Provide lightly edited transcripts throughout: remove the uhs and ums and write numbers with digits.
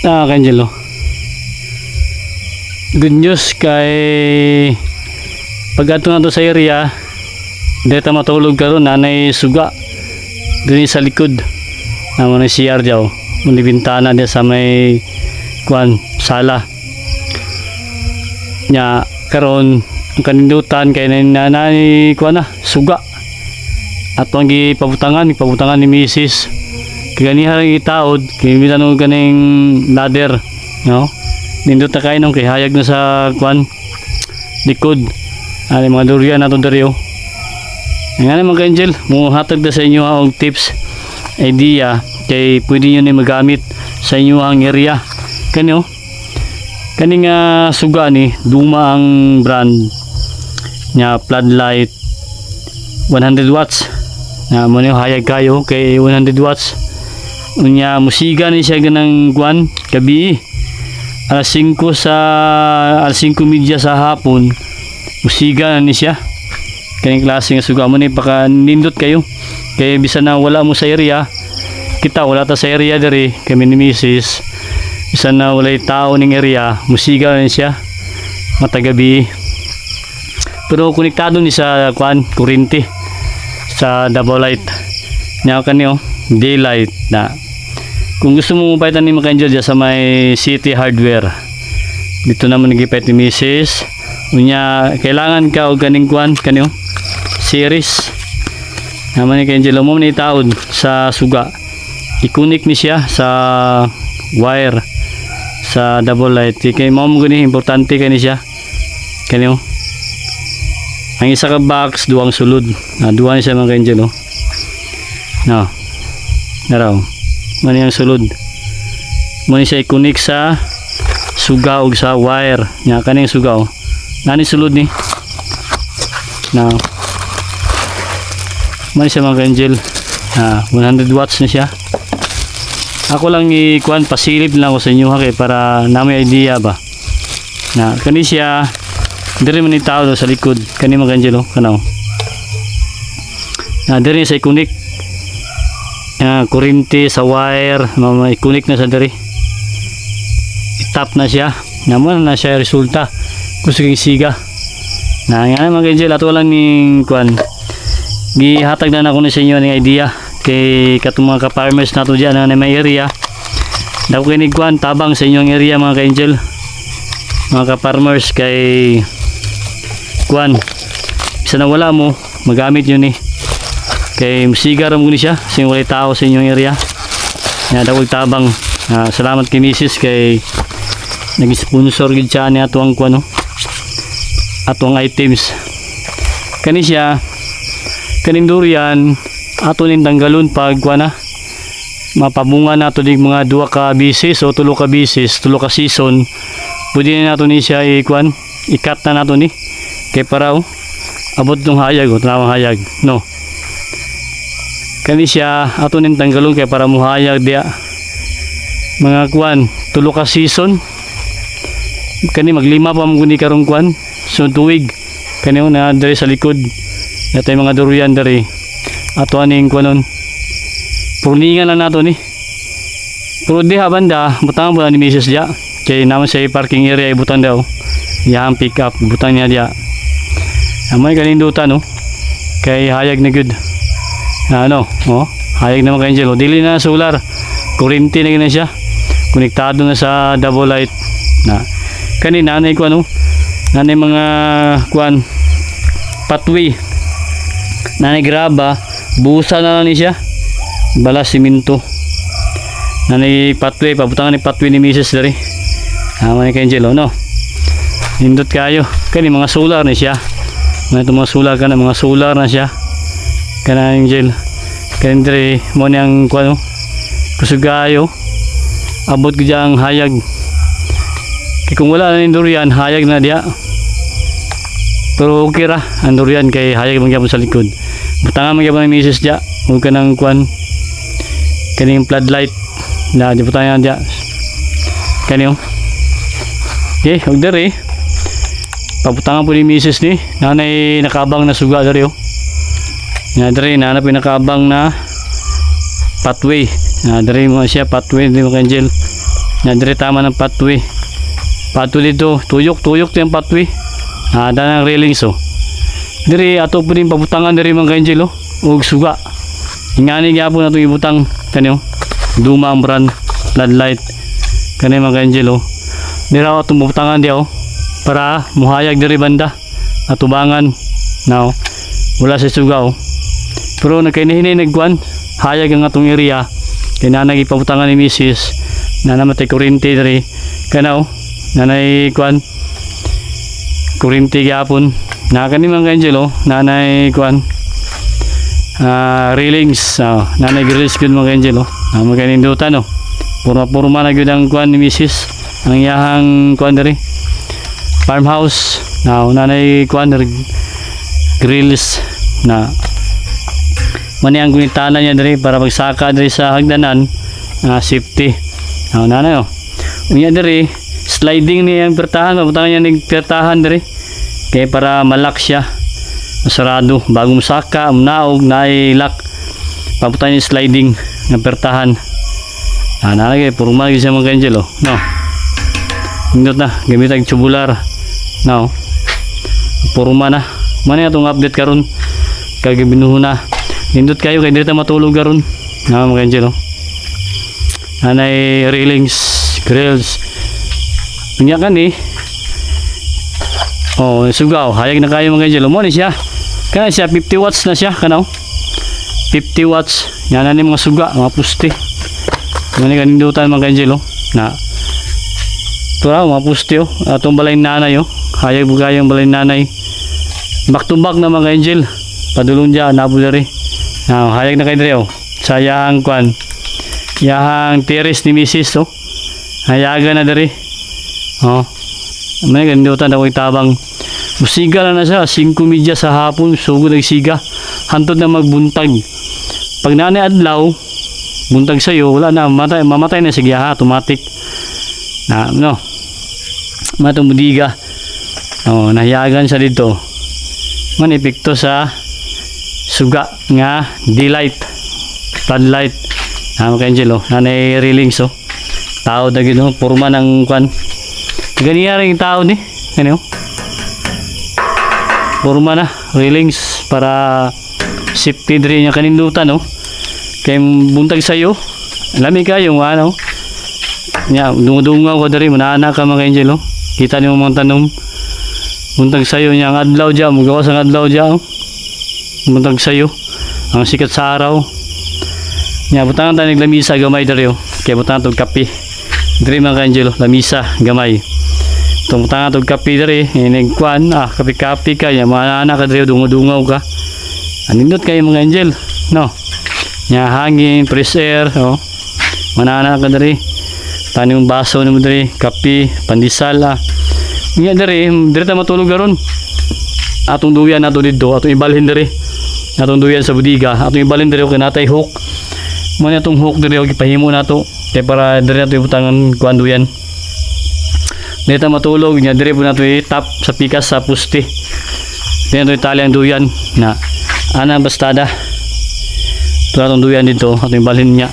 Kanjelo. Good news kay pag ato na to sa area, dito matulog karon nanay suga dun sa likod naman ng CR daw. Muli bintana dia sa may kuan sala nya karon ang kanindutan kay nanay kuan na suga at ang gipabutangan ni Mrs. Kaganihan ang itaod kay bilang ganing ladder no nindot na kayo nung kay hayag na sa kuan likod ani mga durian nato diri oh. Nga naman ka Angel, muhatag na sa inyo ang tips, idea, kay pwede nyo na magamit sa inyo ang area. Kani oh, kani nga suga ni, duma ang brand nya floodlight 100 watts. Na mo ni hayag kayo kay 100 watts. Unya musiga ni siya ganang kuan gabi. Alas 5 media sa hapon, musiga ni siya. Kaning klase nga suga mo ni baka nindot kayo kay bisan na wala mo sa area kita wala ta sa area diri kami ni Mrs. Bisan na walay tao ning area musiga na siya matagabi pero konektado ni sa kuan kuryente sa double light nya kanyo daylight na kung gusto mo paitan ni Makanjel sa may City Hardware dito naman nagipait ni Mrs. Unya kailangan ka og kaning kuan kanyo series naman ni Angelo mo ni taod sa suga i-connect ni siya sa wire sa double light kay mo gani importante kani siya kanyo ang isa ka box duwang sulod duwa ni siya mga Angelo no naraw man yang sulod mo ni siya i-connect sa suga ug sa wire nya kaning suga nani sulod ni now man siya mga Angel 100 watts na siya ako lang i-kuan pasilip lang ako sa inyo kay para na may idea ba na kani siya diri man ni tao sa likod kani mga Angel kanaw na diri sa i-connect kuryente sa wire i-connect na sa diri i-tap na siya naman na siya resulta gusto kong siga na nga mga Angel ato lang ning kuan gihatag na ako sa inyo ng idea kay katong mga ka-farmers nato dyan na may area daw kinig kuan tabang sa inyong area mga ka-Angel mga ka-farmers kay kuan bisa na wala mo magamit yun kay musigar mo ni siya sing walay tao sa inyong area nga daw tabang salamat kay Mrs. kay nag-sponsor gid siya ni atong kuan atong items kani siya kaning durian ato ning tanggalon pag kuana mapabunga nato dig mga 2 ka bisis o 3 ka bisis 3 ka season pwede na nato ni siya i-kuan i-cut na nato ni kay para abot ng hayag tawang hayag no kani siya ato ning tanggalon kay para muhayag dia mga kuan 3 ka season kani maglima pa mo guni karong kuan so tuig kani na diri sa likod ito yung mga durian dari ato aning kuanon pruningan na nato ni pero diha banda butang po ni Mrs. dia kay naman sa parking area ibutang daw yang pick up butang niya dia amay kanindutan kay hayag na good hayag na mga Angel dili na solar kuryente na gina siya konektado na sa double light na kanina nanay ko nanay mga kuan pathway nanay graba busa na lang ni siya balas siminto nanay pathway pabutangan ni pathway ni Mrs. dari man kay Angelo no nindot kayo kani mga solar ni siya mga solar kana mga solar na siya kana Angel kani dari mo niyang kuno kusugayo abot gyang hayag kay kung wala na ni durian hayag na dia pero okay ra ang durian kay hayag magyapon sa likod butangan magyapon ni Mrs. dia huwag ka ng kuan kaning floodlight na di butangan dia kanyo okay huwag dari pabutangan po ni Mrs. ni nanay nakabang na suga dari nga dari nanay pinakabang na pathway dari mo siya pathway di mo Angel Nya dire tama ng pathway. Pathway dito, tuyok to yung pathway. Danang railings oh. Dire ato po din pabutangan dire mga ka-angel oh. Ug suga. Ingani gyapon nato ibutang kanyo. Duma ang brand floodlight. Kani mga ka-angel oh. Dire ato pabutangan dia oh. Para muhayag dire banda. Atubangan. Now, wala sa suga oh. Pero nagkainahinay nagkuan. Hayag ang atong area. Kaya na ipabutangan ni Mrs. Na namatay kuryente dire. Kana oh. Nanay kuan. Kuryente gyapon. Nakakani mga ka-angel oh. Nanay kuan. Railings. Nanay grills good mga ka-angel oh. Maganindutan oh. Purma na gyud ang kuan ni Mrs. Ang iyahang kuan dire. Farmhouse. Now, nanay kuan grills na mani ang gunitana niya dire para magsaka dire sa hagdanan safety. Now, nanay oh. Unya dire sliding niya ang pertahan, pabutangan niya ng pertahan dire. Kaya para malak siya. Masarado bagong saka, naog nailak. Pabutangan niya sliding ng pertahan. Nanay puro magi siya mga ka-angel oh. No. Indot na gamit ang tubular. Now, puro na. Mani atong update karon kag binuho na. Indot kayo kay diri ta matulog karon. Mga ka-angel oh. Anay railings, grills. Unya kani. Oh, sugaw, hayag na kayo mga ka-angel. Mo ni siya. Kana siya 50 watts na siya kanaw. 50 watts. Yan na ni mga suga, mga puste. Mani kanindutan mga ka-angel oh. Na tura mga puste oh. Atong balay nanay oh. Hayag bugayang balay nanay. Back to back na mga ka-angel. Padulong dyan, nabulari. Hayag na kayo diri oh. Sa yahang kwan. Yahang terrace ni Mrs. oh. Hayagan na diri. Oh. May gandutan ako itabang. Musiga na siya. 5 media sa hapon. Sugod nagsiga. Hantod na magbuntag. Pag nanay adlaw, buntag sa'yo, wala na. Mamatay na sige ha. Automatic. No. Matong budiga. Oh, nahiyagan siya dito. Manipikto sa suga nga daylight floodlight mga ka-angel oh. Nanay railings oh. Tao na gino purma ng kwan ganiya rin yung tao ni ano purma na railings para safety diri niya kanindutan oh. Kay buntag sayo lami kayo ano nya dungungaw ko diri manana ka mga ka-angel oh. Kita niyo mga tanom buntag sayo niya ang adlaw dyan magawas ang adlaw dyan oh. Buntag sayo ang sikat sa araw nya butangan tayo naglamisa gamay dari oh. Kaya butangan tog kape dari mga ka-angel lamisa gamay itong butangan tog kape dari nagkuan kape ka nya mga anak ka dari dungaw ka anindot kayo mga ka-angel no nya hangin fresh air oh. Manana ka dari tanim baso nimo dari kape pandesal nya dari ta matulog garon atong duyan nato dito atong ibalhin dari atong duyan sa budiga atong ibalhin diri kay natay hook mo na atong hook diri og ipahimo nato kay para diri nato ibutangan kuan duyan diri ta matulog nya diri po nato itap sa pikas sa puste diri nato itali ang duyan na ana bastada to atong duyan dito atong ibalhin nya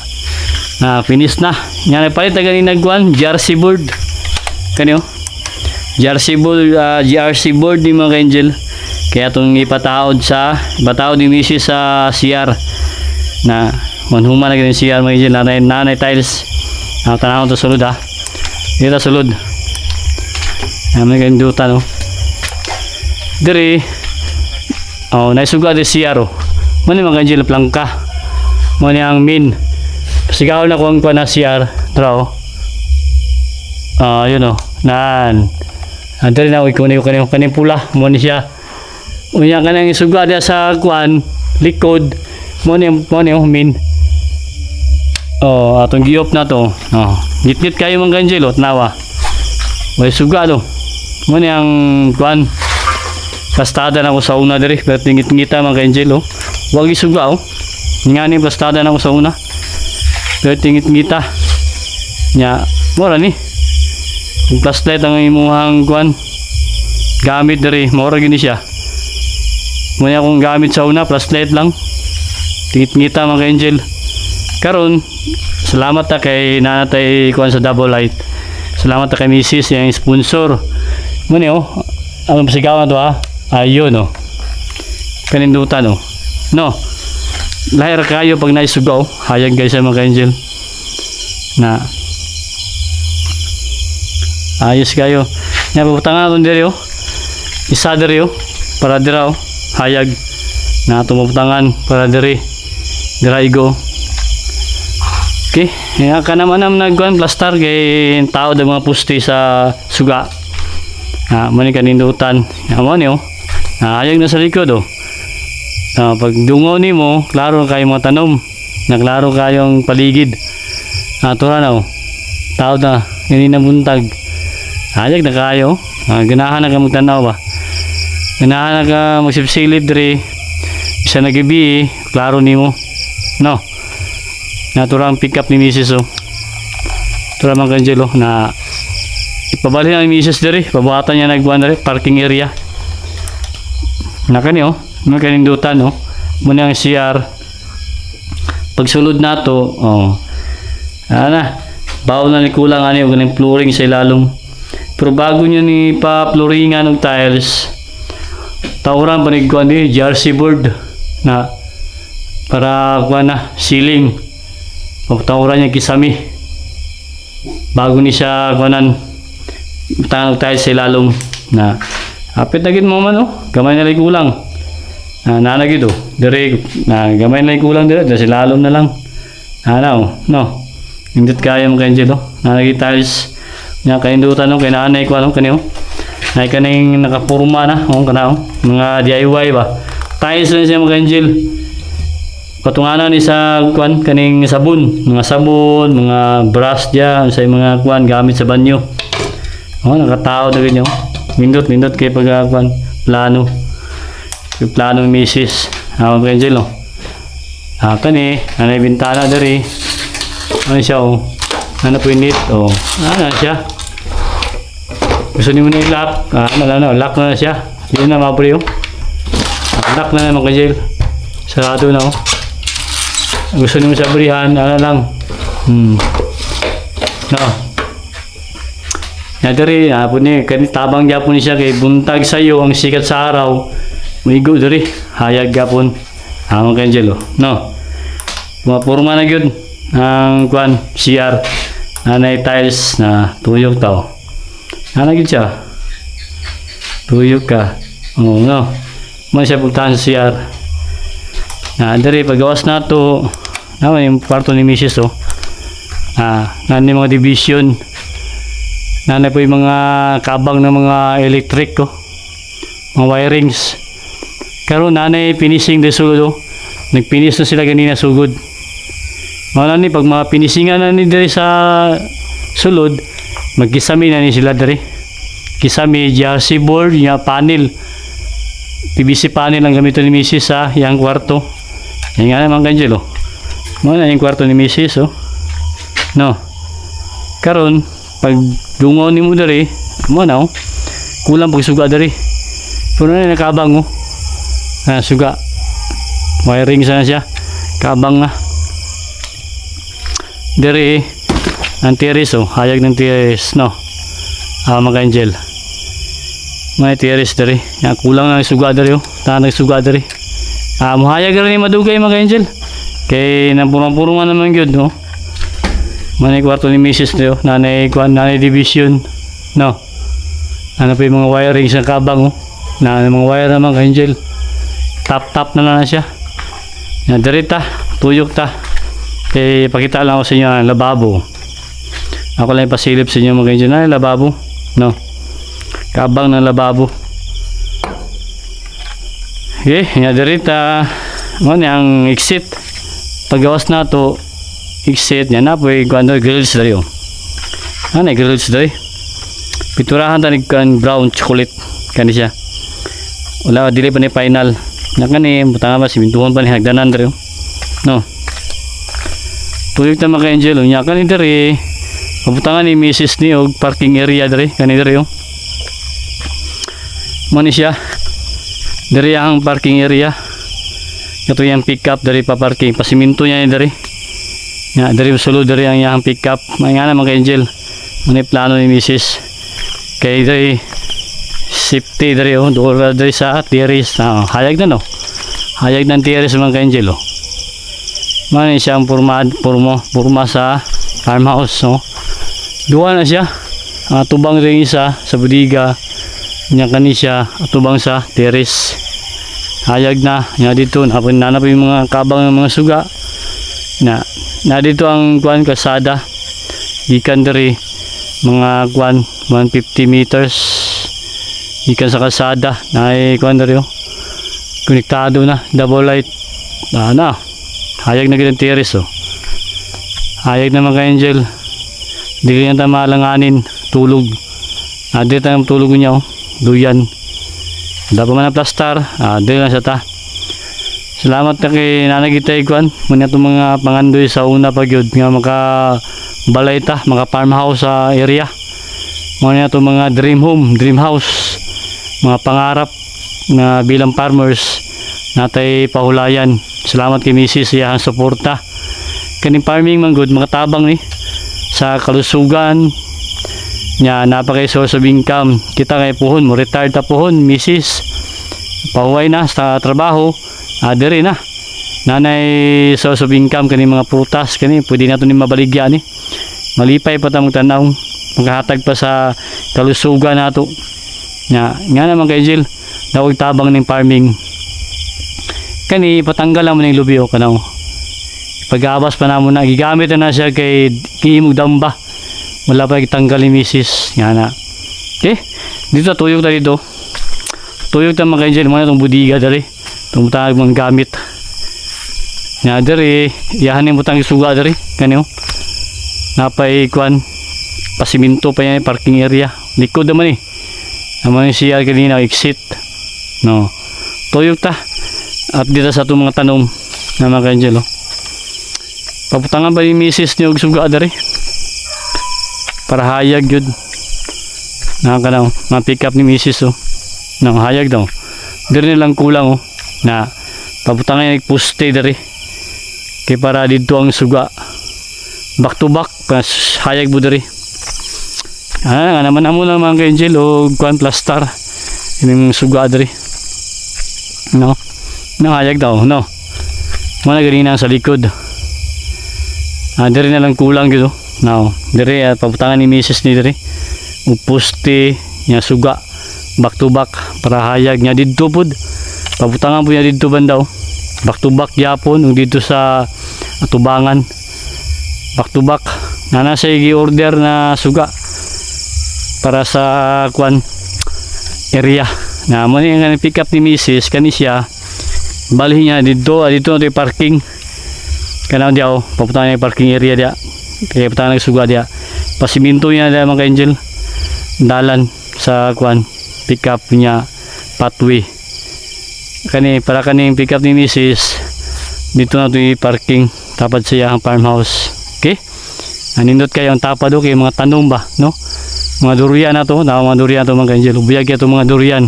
finish na nya palit ta ganing nagkuan jersey board kanyo jersey board GRC board ni mga ka-angel. Kaya itong ipataod ni Mrs. sa CR na manhuma na ganyan CR mga ka-angel nanay tiles tanahon to sulod ha dito sulod may gandutan no diri naisuga di CR mani mga ka-angel plangka mani ang min sigaw na kuwang kuwa na CR draw yun o nan diri na ikaw kaning pula mo ni siya unya kanang isuga dia sa kuan likod mo ni min atong giop na to gitgit kayo mga ka-angel nawa may suga do mo ni ang kuan plastada na ko sa una diri pero tingit-ngita mga ka-angel wag isuga nga ni plastada na ko sa una pero tingit-ngita nya mora ni yung flashlight ang imuhang kuan gamit diri mora gini siya muna akong gamit sa una flashlight lang tingit-ngita mga ka-angel karon Salamat ta kay nanatay kuan sa Double Light. Salamat ta kay Mrs. yung sponsor. Muna oh, ang pasigawan to ha. Ayun oh. Kanindutan oh. No. Lahir kayo pag naisugaw. Hayag guys sa mga angel. Na ayos kayo. Nya pabutangan aton diri oh. Isa diri oh. Para dira oh. Hayag na tumubutangan para diri. Dira igo. Okay, ya ka naman nagkuan plaster kay tao da mga pusti sa suga. Mo ni kanindutan. Amo ni oh. Hayag na sa likod oh. Pag dungaw nimo, klaro kayo mga tanom. Naklaro kayong paligid. Tura na oh. Tao na ganina buntag. Hayag na kayo. Ganahan na ka magtanaw ba. Ganahan na ka magsipsilid diri. Bisa nagibi, klaro nimo. No. Natura ang pick up ni Mrs. oh. Tura mga kanjelo na ipabali na ni Mrs. diri. Pabuhatan niya nagbuhan diri parking area. Nakani oh. Mga kanindutan oh. Muna ang CR. Pagsulod na to oh. Ana. Bawo na ni kulang ani og ganing flooring sa ilalom. Pero bago niyo ni pa flooringan og tiles. Tauran pa ni kuan ni jersey board na para kuan na ceiling. Pagtauran niya kisami bago ni siya kuanan tanong tayo sa ilalong na apit na gid mo man oh gamay na lang kulang na gid oh dire na gamay na lang kulang dire sa ilalong na lang ano no indot kaya mo kay Angelo na gid tiles nya kaindutan no kay nanay ko ano kaniyo nay kaning nakapurma na oh kana oh mga DIY ba tiles lang siya mo kay Angel. Patunganan ni sa kuan kaning sabon, mga sabon, mga brush diyan sa mga kuan gamit sa banyo. Oh, nakatao na ganyan. Nindot kay pag kuan plano. Yung plano ni Mrs. Mga Angel oh. Kani, anay bintana diri. Ano siya oh. Ano po init oh. Ano siya. Gusto niyo na i-lock. Lock na siya. Yun na mga pre oh. Lock na mga Angel. Sarado na oh. Gusto niyo sa brihan, ano lang. No. Diri, po ni tabang gyapon ni siya kay buntag sayo ang sikat sa araw. Migo diri, hayag gyapon. Amo kay Angelo. No. Mapurma na gyud ang kuan CR. Nanay tiles na tuyok tao. Ana gyud siya. Tuyok ka. Oh, no. Mo siya pugtahan sa CR. Diri pagawas na to yung kwarto ni Mrs. oh. Nani mga division. Nani po yung mga kabang ng mga electric ko. Mga wirings. Karon nanay finishing de sulod oh. Nagfinish na sila ganina sugod. Mga ni pag mga finishingan na ni diri sa sulod, magkisami na ni sila diri. Kisami jersey board, yung panel. PVC panel ang gamito ni Mrs. sa yang kwarto. Yan nga naman Angelo. Mo na yung kwarto ni Mrs. oh. No. Karon pag dungaw nimo diri, mo na oh. Kulang pag suga diri. Puno na nakabang oh. Suga. Wiring sana siya. Kabang na. Diri ang tiris oh, hayag ng tiris no. Mga Angel. May tiris diri. Ya kulang na suga diri oh. Tanang suga diri. Muhayag rin ni madugay mga Angel. Kay napurang-purungan naman yun, no? Manay kwarto ni Mrs. Leo. Nanay division. No? Ano pa yung mga wiring sa kabang, oh? Nanay mga wire naman kay Angel. Tap-tap na lang siya. Yan, dirita. Tuyok ta. Kay pakita lang ako sa inyo ang lababo. Ako lang ipasilip sa inyo mga Angel. Nanay lababo. No? Kabang ng lababo. Okay, yan dirita. Ano ang exit. Paggawas na to exit yan na po yung grills dari oh. Ano grills dari piturahan tanig kan brown chocolate kani siya wala dili pa ni final na kani butang ba simintuhon pa ni hagdanan dari oh. No tuyok ta mga Angel nya kani dari pabutangan ni Mrs. ni og parking area dari kani dari oh. Mo ni siya dari ang parking area. Ito yung pick up dari pa parking. Pasiminto niya dari. Nga dari sulod dari ang iyang pick up. May nga naman ka Angel. Muna plano ni Mrs. Kay dari safety dari doon dari sa tiris. Hayag na no. Hayag ng tiris mga ka Angel Man siyang purma sa farmhouse no. Duwa na siya. Tubang rin isa sa budiga. Nya kani siya tubang sa tiris. Hayag na nya dito nanap yung mga kabang ng mga suga. Na dito ang kuan kasada. Gikan diri mga kuan 150 meters. Gikan sa kasada na kuan diri konektado na double light. Hayag na gid ang tiris Hayag na mga Angel. Dili na malanganin tulog. Dito ang tulog niya duyan. Dapat man na plastar. Dili na siya ta. Salamat na kay nanagitay kuan. Muna itong mga pangandoy sa una pa gyud nga makabalay ta, maka farmhouse sa area. Muna itong mga dream home, dream house. Mga pangarap na bilang farmers natay pahulayan. Salamat kay Mrs. iyang suporta. Kaning farming man good makatabang ni sa kalusugan nya napakay source of income. Kita kay puhon mo retired ta puhon Mrs. Pahuway na sa trabaho. Diri na nanay source of income kani mga prutas kani pwede nato ni mabaligya ni malipay pa tamong tanaw maghahatag pa sa kalusugan nato nga naman kay Jill daog tabang ning farming kani patanggal mo ning lubyo kanaw pag-abas pa namo na gigamit na siya kay himog damba wala pa itanggal ni Mrs. nga na okay dito tuyog ta dito tuyog ta mga Jill mo na tong budiga dali tumutag mga gamit nga diri yahan ni mutang isuga diri kaniyo napay kuan pasiminto pa yan parking area likod naman naman siya kanina exit no tuyok ta at dito sa itong mga tanom na mga Angelo paputangan ba ni Mrs. niyo og suga diri para hayag yun nakakanaw ma-pick up ni Mrs. nang hayag daw diri nilang kulang na paputangan yung nagpuste dari kay para dito ang suga back to back pas hayag mo dari nga naman amo lang mga Angel o kuan plastar yung suga dari no hayag daw no muna ganina sa likod dari na lang kulang gitu no dari paputangan ni Mrs. ni dari upuste nya suga back to back para hayag nya dito pod pabutangan po niya dito bandaw back to back yapon dito sa atubangan back to back na nasa i-order na suga para sa kwan area na mo yung pick up ni Mrs. kani siya bali niya dito na yung parking kanaw diya pabutangan yung parking area diya kaya pabutangan ng suga diya pasiminto niya diya mga Angel dalan sa kwan pick up niya pathway kani para kani pick up ni Mrs. dito na ito parking tapad siya ang farmhouse okay nanindot kayo ang tapad kay mga tanom ba no mga durian na to mga durian to mga Angel buyag ito mga durian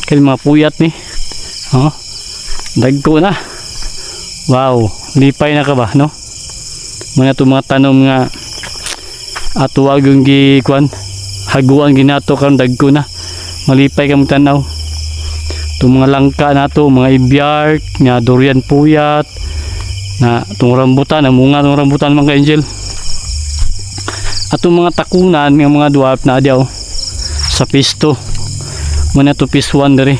kay mga puyat ni dagko na wow lipay na ka ba no mga to mga tanom nga atuwag yung gikuan haguan ginato karon dagko na malipay ka mong tanaw itong mga langka na to mga ibyark nga durian puyat na itong rambutan ang mga itong rambutan mga Angel at itong mga takunan ng mga dwarf na adyaw sa pisto muna ito piece 1 dari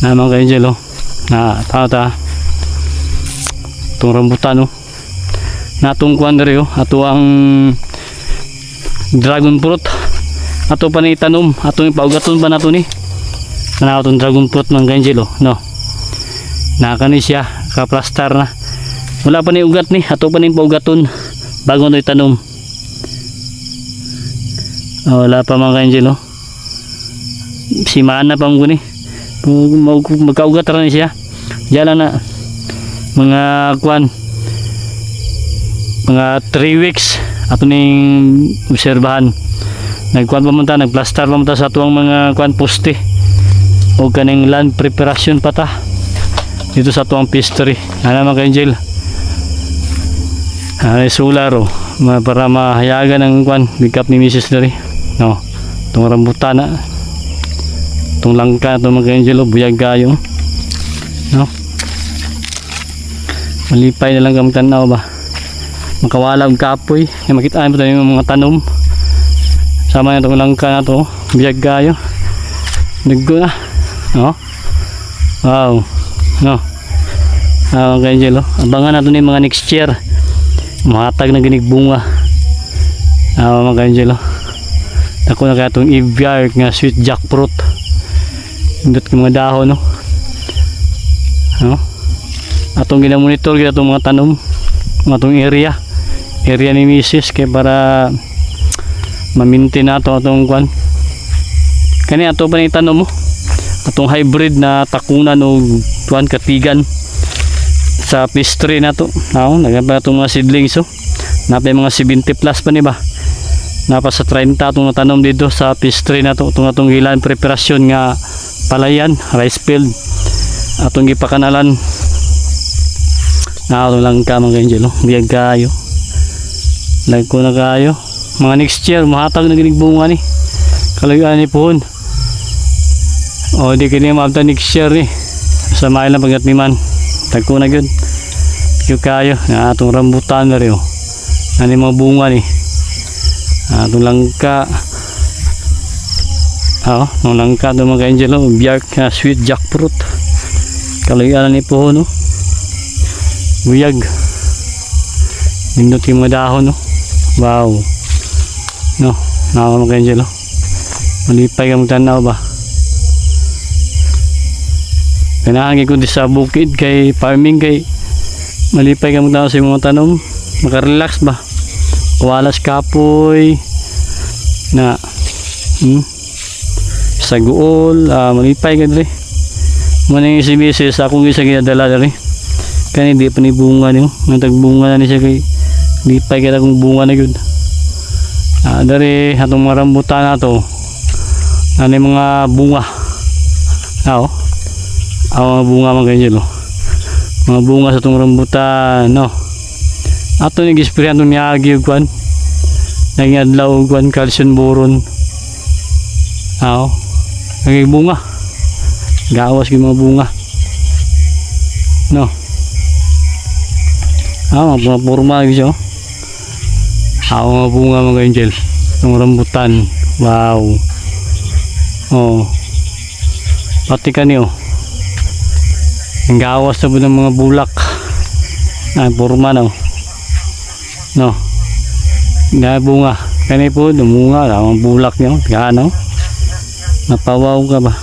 na mga Angel na tata itong rambutan na itong kuan dari ato ang dragon fruit ato pa ni tanom ato yung paugaton pa na ito ni na itong dragon fruit mga Angelo no nakani siya kaplastar na wala pa ni ugat ni ato pa ni paugaton bago ito itanom wala pa mga Angelo simaan na pa mo ni magkaugat rin siya diyan lang na mga kwan mga 3 weeks ato ning obserbahan nagkuan pa man ta nagplastar pa man ta sa tuwang mga kuan poste o kaning land preparation pa ta dito sa tuwang pastry mga Angel solar oh. Para mahayagan ang kwan bigkap ni Mrs. Dari no, itong rambutan na itong langka itong mga angelo buyag kayo no, malipay na lang kang tanaw ba makawala ang kapoy makita mo tayo yung mga tanom sama na itong langka na to buyag kayo naggo na no, wow no, mga angelo abangan natin yung mga next year mahatag na ginigbunga mga angelo ako na kaya itong Eviar nga sweet jackfruit hindot ko mga dahon no, no? Atong ginamonitor kita itong mga tanom atong area ni Mrs. kaya para ma-maintain na ito atong kwan kani ato pa na itanom mo atong hybrid na takunan o kwan katigan sa pastry na to nagapa itong mga seedlings so napay mga 70 plus pa ni ba napa sa 30 itong natanom dito sa pastry na to itong ilan preparasyon nga palayan rice field atong gipakanalan ito lang ka mga angelo biyag kayo lagko na kayo mga next year mahatag na ginigbunga ni kalayuan ni pohon o di kini maabta next year ni sa mailang pagat ni man tagko na gyud yung kayo na atong rambutan na rin ano yung mga bunga ni atong langka nung langka itong mga angelo biyag na sweet jackfruit kalayuan ni po no buyag nindot yung mga dahon no, wow no, nakaw mga angelo malipay ka magtanaw ba kanahangi ko di sa bukid kay farming kay malipay ka magtanaw sa mga tanom makarelax ba walas kapoy na sa guol malipay ka dali muna yung si Mrs. akong isa ginadala dali kaya hindi pa ni bunga niyo natagbunga na ni siya kay lipay ka kung bunga na yun dari atong mga rambutan na to ano yung mga bunga mga bunga mga angelo mga bunga sa itong rambutan no ato nag-sprayan itong niyagi kwan naging adlaw kwan calcium boron naging bunga gawas yung mga bunga no mga purma siya mga bunga mga angel itong rambutan wow pati kaniyo ang gawas na po ng mga bulak purma no na bunga kani po dumunga ang bulak niyo gaano napawaw ka ba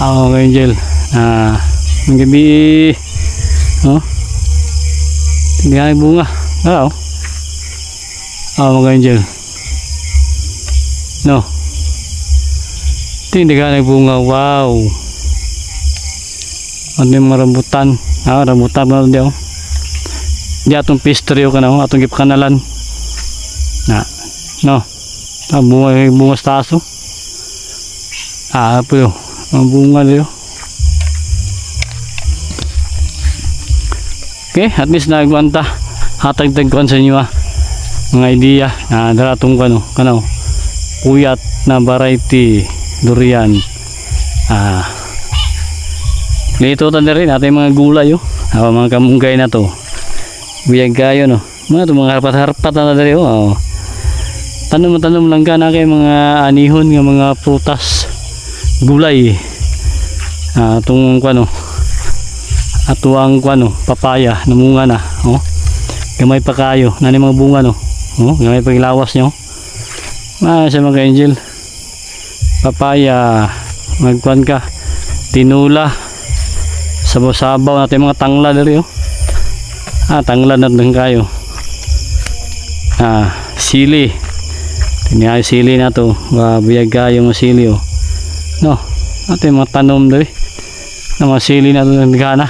mga angel ang gabi hindi nga bunga mga angel no hindi nga bunga wow ano yung mga rambutan rambutan ba diyo di atong pastry ka na atong gipakanalan no bunga sa taso po yun ang bunga diyo okay at least nagwanta hatag-tagkuan sa inyo mga idea daratong kano puyat na variety durian dito tanda rin natin mga gulay mga kamunggay na to buyag kayo no mga harpat-harpat na dari tanom lang ka na kay mga anihon nga mga prutas gulay itong ato ang papaya namunga na gamay pa kayo nani mga bunga no gamay pa ilawas nyo sa mga angel papaya magkuan ka tinula sabaw-sabaw natin mga tangla dali tangla natin kayo sili tiniyay sili na to buyag kayo mga sili no natin mga tanom dali na mga sili na to nagana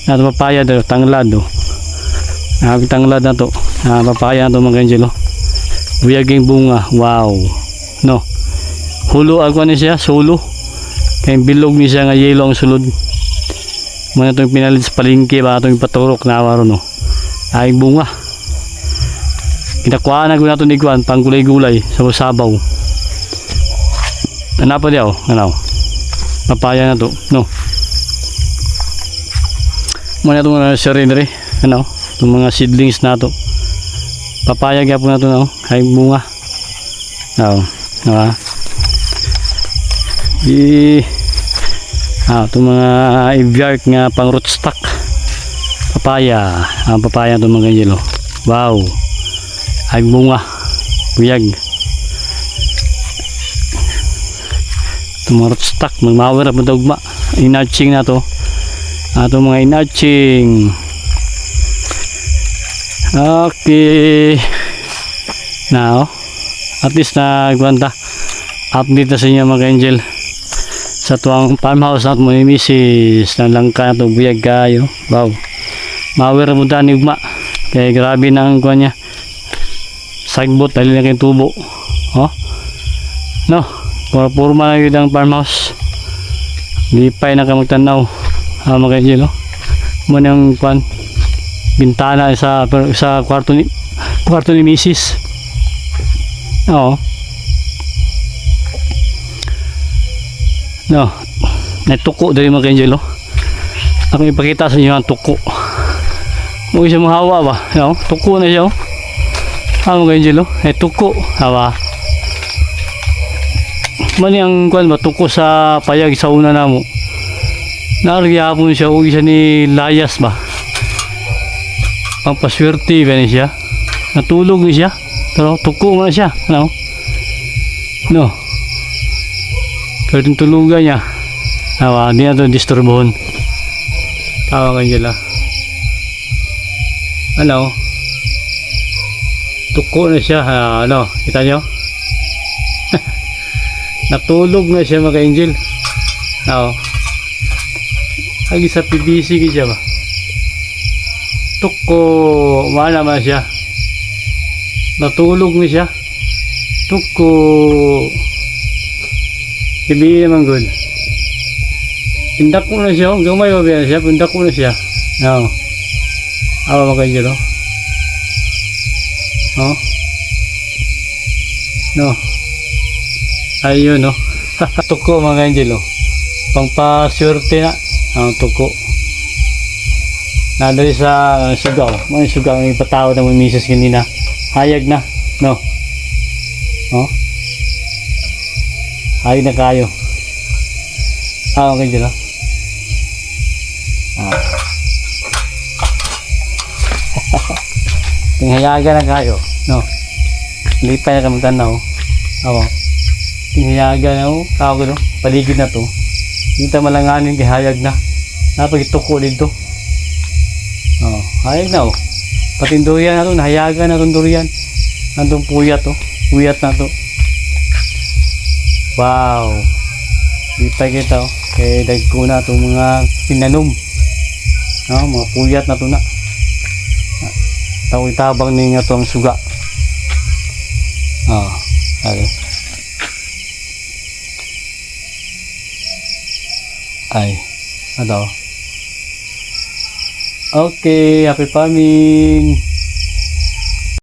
nato papaya dali tanglad tanglad na to papaya na to mga angelo buyaging bunga wow no hulo ako ni siya solo kaya bilog ni siya nga yellow ang sulod Muna itong pinalit sa palengke ba itong paturok na awaro no. Ay bunga. Kinakuha na ko na ito ni Kuan pang gulay-gulay sa sabaw. Ano pa diyaw? Ano? Papaya na to, no? Muna itong serinary, ano? Itong mga seedlings na to. Papaya kaya po na to, no? Ay bunga. Oo, diba? Itong mga ivyark nga pang rootstock. Papaya. Ang papaya itong mga ganyan, wow. Ay bunga. Buyag. Itong mga rootstock. Magmawer at madagma. Inarching na to. Itong mga inarching. Okay. Now, at least na gwanta. Update na sa inyo mga angel. Sa tuwang farmhouse na ito mo ni Mrs. ng langka na ito. Buyag kayo. Wow. Mawer mo daan ugma. Kaya grabe na ang kuha niya. Sagbot. Dali na kayong tubo. Oh. No. Pura-purma na yun ang farmhouse. Lipay na ka magtanaw. Mga angel. Muna yung kuhan. Bintana sa kwarto ni Mrs. Oo. No. Natuko dari mga angel. Ako ipakita sa inyo ang tuko. Huwag siya mahawa ba? No? Tuko na siya. Mga angel. Tuko. Hawa. Mani ang kuan ba? Tuko sa payag sa una na mo. Nargyapon siya. Huwag siya ni layas ba? Ang paswerte ba niya siya? Natulog niya siya. Pero tuko mo na siya. Ano? No. Pero yung tulugan niya. Hindi na ito disturbohon. Tawa ka nila. Ano? Tuko na siya. Ano? Kita nyo? Natulog na siya mga angel. Oo. Agi sa PVC siya ba? Tuko. Mana man siya. Natulog na siya. Tuko. Sabihin naman good. Pindak ko na siya. Gamay ba ba siya? Pindak ko na siya. No. Awa mga angel. Oh. No. Ayun no. Tuko mga angel. Pangpaswerte na. Ang tuko. Nadali sa sugaw. Mga sugaw ang ipatawad ng misis kanina. Hayag na. No. Oh. Hayag na kayo. Okay dyan. Tinghayaga na kayo. No. Lipay na kami tanaw. Oo. Tinghayaga na o. Tawag no. Paligid na to. Hindi tayo malanganin kay hayag na. Napagituko dito. Oh, hayag na oh. Pati durian na to, nahayagan na itong durian. Nandong puyat oh. Puyat na to. Wow. Di pa kita oh. Kaya dagko na itong mga pinanom. Mga puyat na to na. Tawi-tabang na nga ito ang suga. Ay. Ano? Okay, happy farming.